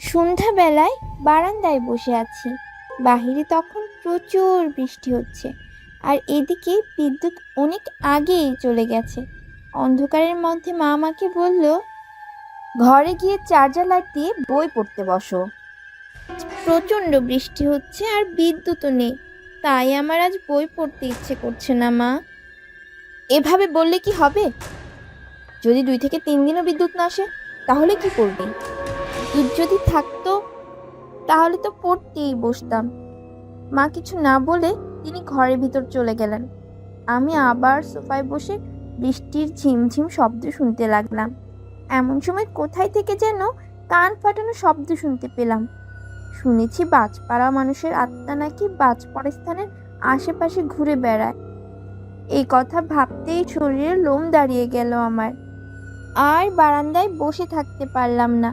সন্ধ্যাবেলায় বারান্দায় বসে আছি। বাহিরে তখন প্রচুর বৃষ্টি হচ্ছে, আর এদিকে বিদ্যুৎ অনেক আগেই চলে গেছে। অন্ধকারের মধ্যে মা আমাকে বলল, ঘরে গিয়ে চার্জার লাইট দিয়ে বই পড়তে বসো। প্রচণ্ড বৃষ্টি হচ্ছে আর বিদ্যুৎও নেই, তাই আমার আজ বই পড়তে ইচ্ছে করছে না মা। এভাবে বললে কি হবে? যদি 2 থেকে 3 দিনও বিদ্যুৎ না আসে তাহলে কি করবি? বিদ্যুৎ যদি থাকতো তাহলে তো পড়তেই বসতাম। মা কিছু না বলে তিনি ঘরের ভিতর চলে গেলেন। আমি আবার সোফায় বসে বৃষ্টির ঝিমঝিম শব্দ শুনতে লাগলাম। এমন সময় কোথায় থেকে যেন কান ফাটানো শব্দ শুনতে পেলাম। শুনেছি বাজপাড়া মানুষের আত্মা নাকি বাজপড়া স্থানের আশেপাশে ঘুরে বেড়ায়। এই কথা ভাবতেই শরীরে লোম দাঁড়িয়ে গেল আমার। আর বারান্দায় বসে থাকতে পারলাম না,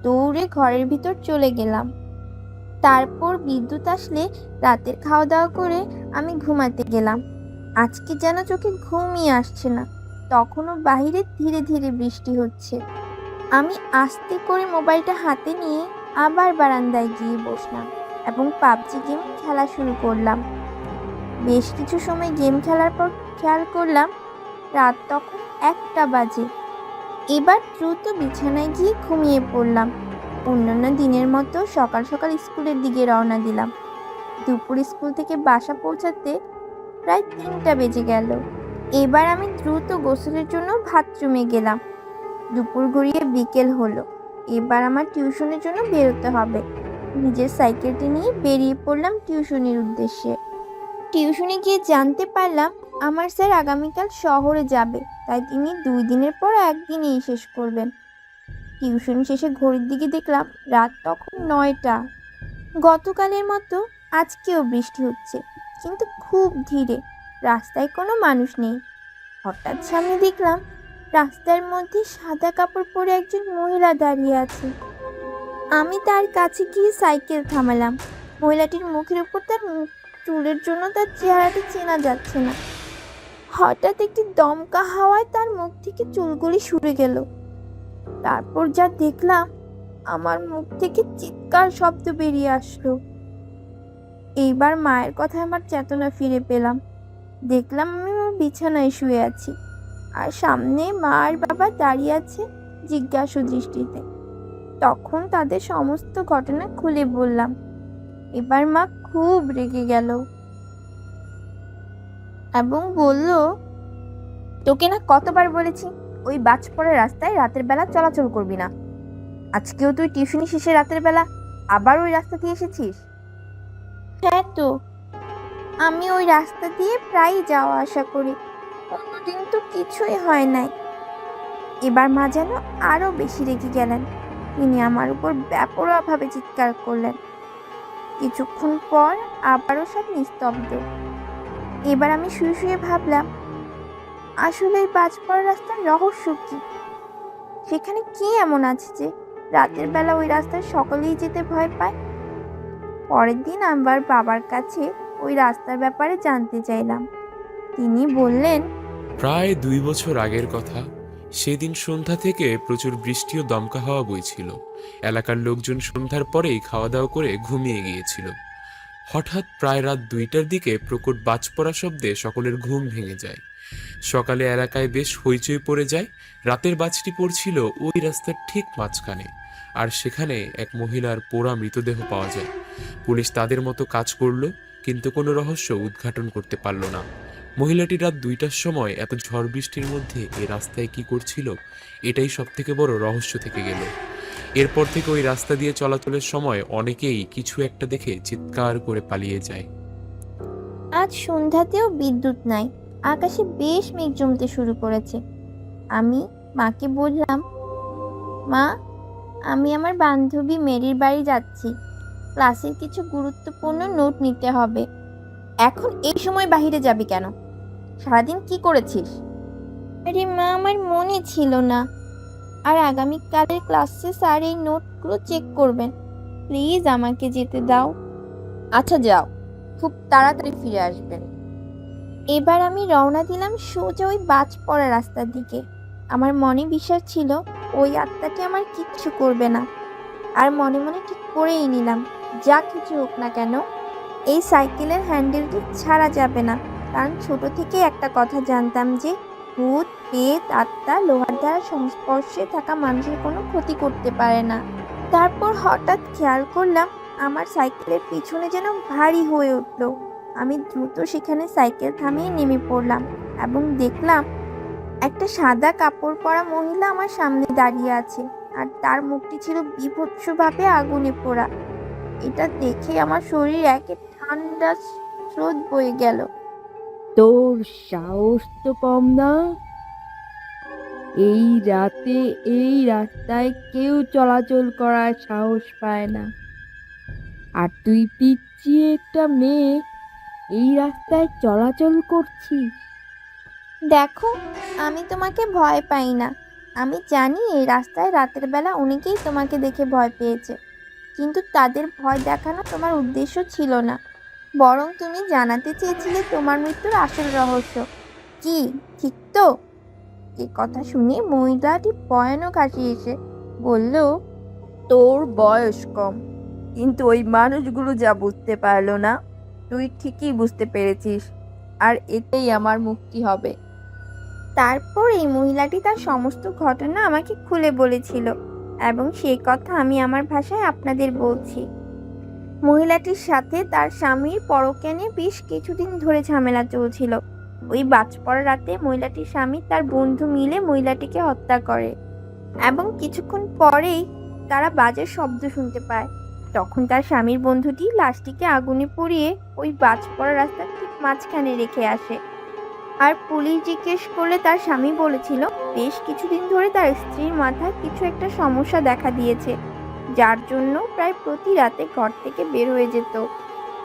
দৌড়ে ঘরের ভিতর চলে গেলাম। তারপর বিদ্যুৎ আসলে রাতের খাওয়া দাওয়া করে আমি ঘুমাতে গেলাম। আজকে যেন চোখে ঘুমই আসছে না, তখনও বাহিরে ধীরে ধীরে বৃষ্টি হচ্ছে। আমি আস্তে করে মোবাইলটা হাতে নিয়ে আবার বারান্দায় গিয়ে বসলাম এবং পাবজি গেম খেলা শুরু করলাম। বেশ কিছু সময় গেম খেলার পর খেয়াল করলাম রাত তখন 1টা বাজে। এবার দ্রুত বিছানায় গিয়ে ঘুমিয়ে পড়লাম। অন্যান্য দিনের মতো সকাল সকাল স্কুলের দিকে রওনা দিলাম। দুপুর স্কুল থেকে বাসা পৌঁছাতে প্রায় 3টা বেজে গেল। এবার আমি দ্রুত গোসলের জন্য বাথরুমে গেলাম। দুপুর গড়িয়ে বিকেল হলো। এবার আমার টিউশনের জন্য বেরোতে হবে। নিজের সাইকেলটি নিয়ে বেরিয়ে পড়লাম টিউশনের উদ্দেশ্যে। টিউশনে গিয়ে জানতে পারলাম আমার স্যার আগামীকাল শহরে যাবে, তাই তিনি 2 দিনের পর একদিনেই শেষ করবেন। টিউশন শেষে ঘড়ির দিকে দেখলাম রাত তখন 9টা। গতকালের মতো আজকেও বৃষ্টি হচ্ছে, কিন্তু খুব ধীরে। রাস্তায় কোনো মানুষ নেই। হঠাৎ সামনে দেখলাম রাস্তার মধ্যে সাদা কাপড় পরে একজন মহিলা দাঁড়িয়ে আছে। আমি তার কাছে গিয়ে সাইকেল থামালাম। মহিলাটির মুখের উপর তার চুলের জন্য তার চেহারাটি চেনা যাচ্ছে না। হঠাৎ একটি দমকা হাওয়ায় তার মুখ থেকে চুলগুলি সরে গেল। তারপর যা দেখলাম, আমার মুখ থেকে চিৎকার শব্দ বেরিয়ে আসলো। এইবার মায়ের কথায় আমার চেতনা ফিরে পেলাম। দেখলাম আমি আমার বিছানায় শুয়ে আছি, আর সামনে মা আর বাবা দাঁড়িয়ে আছে জিজ্ঞাসু দৃষ্টিতে। তখন তাদের সমস্ত ঘটনা খুলে বললাম। এবার মা খুব রেগে গেল এবং বলল, তোকে না কতবার বলেছি ওই বাজপড়া রাস্তায় রাতের বেলা চলাচল করবি না। আজকেও তুই টিউশনি শেষে রাতের বেলা আবার ওই রাস্তা দিয়ে এসেছিস? হ্যাঁ তো, আমি ওই রাস্তা দিয়ে প্রায়ই যাওয়া আসা করি, অন্যদিন তো কিছুই হয় নাই। এবার মা যেন আরো বেশি রেগে গেলেন। তিনি আমার উপর বেপরোয়াভাবে চিৎকার করলেন। কিছুক্ষণ পর আবারও সব নিস্তব্ধ। এবার আমি শুয়ে শুয়ে ভাবলাম, আসলে এই বাজপড়া রাস্তার রহস্য কি? সেখানে কি এমন আছে যে রাতের বেলা ওই রাস্তায় সকলেই যেতে ভয় পায়? পরের দিন আবার বাবার কাছে ওই রাস্তার ব্যাপারে জানতে চাইলাম। তিনি বললেন, প্রায় 2 বছর আগের কথা। সেদিন সন্ধ্যা থেকে প্রচুর বৃষ্টি ও দমকা হাওয়া বইছিল। এলাকার লোকজন সন্ধ্যার পরেই খাওয়া দাওয়া করে ঘুমিয়ে গিয়েছিল। হঠাৎ প্রায় রাত 2টার দিকে প্রকট বাজ পড়া শব্দে সকলের ঘুম ভেঙে যায়। সকালে এলাকায় বেশ হইচই পড়ে যায়। রাতের বাজটি পড়ছিল ওই রাস্তার ঠিক মাঝখানে, আর সেখানে এক মহিলার পোড়া মৃতদেহ পাওয়া যায়। পুলিশ তাদের মতো কাজ করলো, কিন্তু কোনো রহস্য উদ্ঘাটন করতে পারল না। মহিলাটি রাত 2টার সময় এত ঝড় বৃষ্টির মধ্যে এই রাস্তায় কি করছিল, এটাই সব থেকে বড় রহস্য থেকে গেল। এরপর থেকে ওই রাস্তা দিয়ে চলাচলের সময় অনেকেই কিছু একটা দেখে চিৎকার করে পালিয়ে যায়। আজ সন্ধ্যাতেও বিদ্যুৎ নাই, আকাশে বেশ মেঘ জমতে শুরু করেছে। আমি মাকে বললাম, মা, আমি আমার বান্ধবী মেরির বাড়ি যাচ্ছি, ক্লাসের কিছু গুরুত্বপূর্ণ নোট নিতে হবে। এখন এই সময় বাইরে যাবি কেন? সারাদিন কি করেছিস? আরে মা, আমার মনে ছিল না। আর আগামীকালের ক্লাসে স্যার এই নোটগুলো চেক করবেন। প্লিজ আমাকে যেতে দাও। আচ্ছা যাও, খুব তাড়াতাড়ি ফিরে আসবেন। এবার আমি রওনা দিলাম সোজা ওই বাজ পড়া রাস্তার দিকে। আমার মনে বিশ্বাস ছিল ওই আত্মাটি আমার কিচ্ছু করবে না। আর মনে মনে ঠিক করেই নিলাম, যা কিছু হোক না কেন এই সাইকেলের হ্যান্ডেলটি ছাড়া যাবে না। কারণ ছোট থেকে একটা কথা জানতাম যে ভূত, পেত, আত্মা লোহার দ্বারা সংস্পর্শে থাকা মানুষের কোনো ক্ষতি করতে পারে না। তারপর হঠাৎ খেয়াল করলাম আমার সাইকেলের পিছনে যেন ভারী হয়ে উঠল। আমি দ্রুত সেখানে সাইকেল থামিয়ে নেমে পড়লাম এবং দেখলাম একটা সাদা কাপড় পরা মহিলা আমার সামনে দাঁড়িয়ে আছে, আর তার মুখটি ছিল বীভৎসভাবে আগুনে পোড়া। এটা দেখে আমার শরীর একে ঠান্ডা স্রোত বয়ে গেল। তোর সাহস তো কম না। এই রাতে এই রাস্তায় কেউ চলাচল করার সাহস পায় না, আর তুই পিচ্চি একটা মেয়ে এই রাস্তায় চলাচল করছিস। দেখো, আমি তোমাকে ভয় পাই না। আমি জানি এই রাস্তায় রাতের বেলা অনেকেই তোমাকে দেখে ভয় পেয়েছে, কিন্তু তাদের ভয় দেখানো তোমার উদ্দেশ্য ছিল না। বরং তুমি জানাতে চেয়েছিলে তোমার মৃত্যুর আসল রহস্য কি, ঠিক তো? এ কথা শুনে মহিলাটি ভয়ানক হাসি এসে বলল, তোর বয়স কম, কিন্তু ওই মানুষগুলো যা বুঝতে পারলো না তুই ঠিকই বুঝতে পেরেছিস, আর এতেই আমার মুক্তি হবে। তারপর এই মহিলাটি তার সমস্ত ঘটনা আমাকে খুলে বলেছিল, এবং সেই কথা আমি আমার ভাষায় আপনাদের বলছি। মহিলাটির সাথে তার স্বামীর পরকীয়া নিয়ে বেশ কিছুদিন ধরে ঝামেলা চলছিল। ওই বাজ পড়া রাতে মহিলাটির স্বামী তার বন্ধু মিলে মহিলাটিকে হত্যা করে, এবং কিছুক্ষণ পরেই তারা বাজের শব্দ শুনতে পায়। তখন তার স্বামীর বন্ধুটি লাশটিকে আগুনে পুড়িয়ে ওই বাজ পড়া রাস্তার ঠিক মাঝখানে রেখে আসে। আর পুলিশ জিজ্ঞেস করলে তার স্বামী বলেছিল বেশ কিছুদিন ধরে তার স্ত্রীর মাথায় কিছু একটা সমস্যা দেখা দিয়েছে, যার জন্য প্রায় প্রতি রাতে ঘর থেকে বের হয়ে যেত।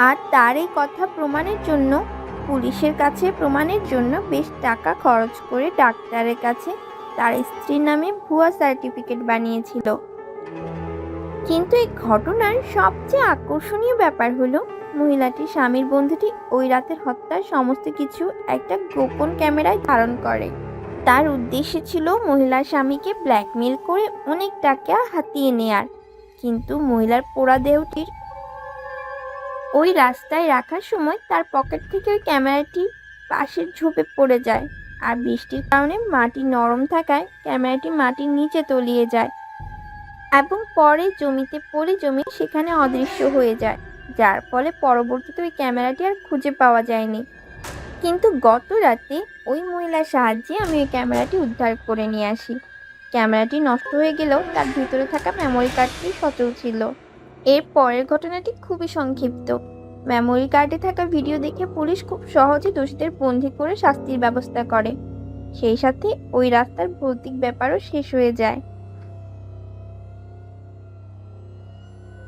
আর তার এই কথা প্রমাণের জন্য পুলিশের কাছে প্রমাণের জন্য বেশ টাকা খরচ করে ডাক্তারের কাছে তার স্ত্রীর নামে ভুয়া সার্টিফিকেট বানিয়েছিল। কিন্তু এই ঘটনার সবচেয়ে আকর্ষণীয় ব্যাপার হলো মহিলাটির স্বামীর বন্ধুটি ওই রাতের হত্যার সমস্ত কিছু একটা গোপন ক্যামেরায় ধারণ করে। তার উদ্দেশ্য ছিল মহিলার স্বামীকে ব্ল্যাকমেল করে অনেক টাকা হাতিয়ে নেয়ার। কিন্তু মহিলার পোড়া দেহটির ওই রাস্তায় রাখার সময় তার পকেট থেকে ওই ক্যামেরাটি পাশের ঝোপে পড়ে যায়, আর বৃষ্টির কারণে মাটি নরম থাকায় ক্যামেরাটি মাটির নিচে তলিয়ে যায় এবং পরে জমিতে পড়ে জমি সেখানে অদৃশ্য হয়ে যায়, যার ফলে পরবর্তীতে ওই ক্যামেরাটি আর খুঁজে পাওয়া যায়নি। কিন্তু গত রাতে ওই মহিলার সাহায্যে আমি ওই ক্যামেরাটি উদ্ধার করে নিয়ে আসি। ক্যামেরাটি নষ্ট হয়ে গেলেও তার ভিতরে থাকা মেমোরি কার্ডটি সচল ছিল। এর পরের ঘটনাটি খুবই সংক্ষিপ্ত। মেমোরি কার্ডে থাকা ভিডিও দেখে পুলিশ খুব সহজে দোষীদের বন্দী করে শাস্তির ব্যবস্থা করে। সেই সাথে ওই রাস্তার ভৌতিক ব্যাপারও শেষ হয়ে যায়।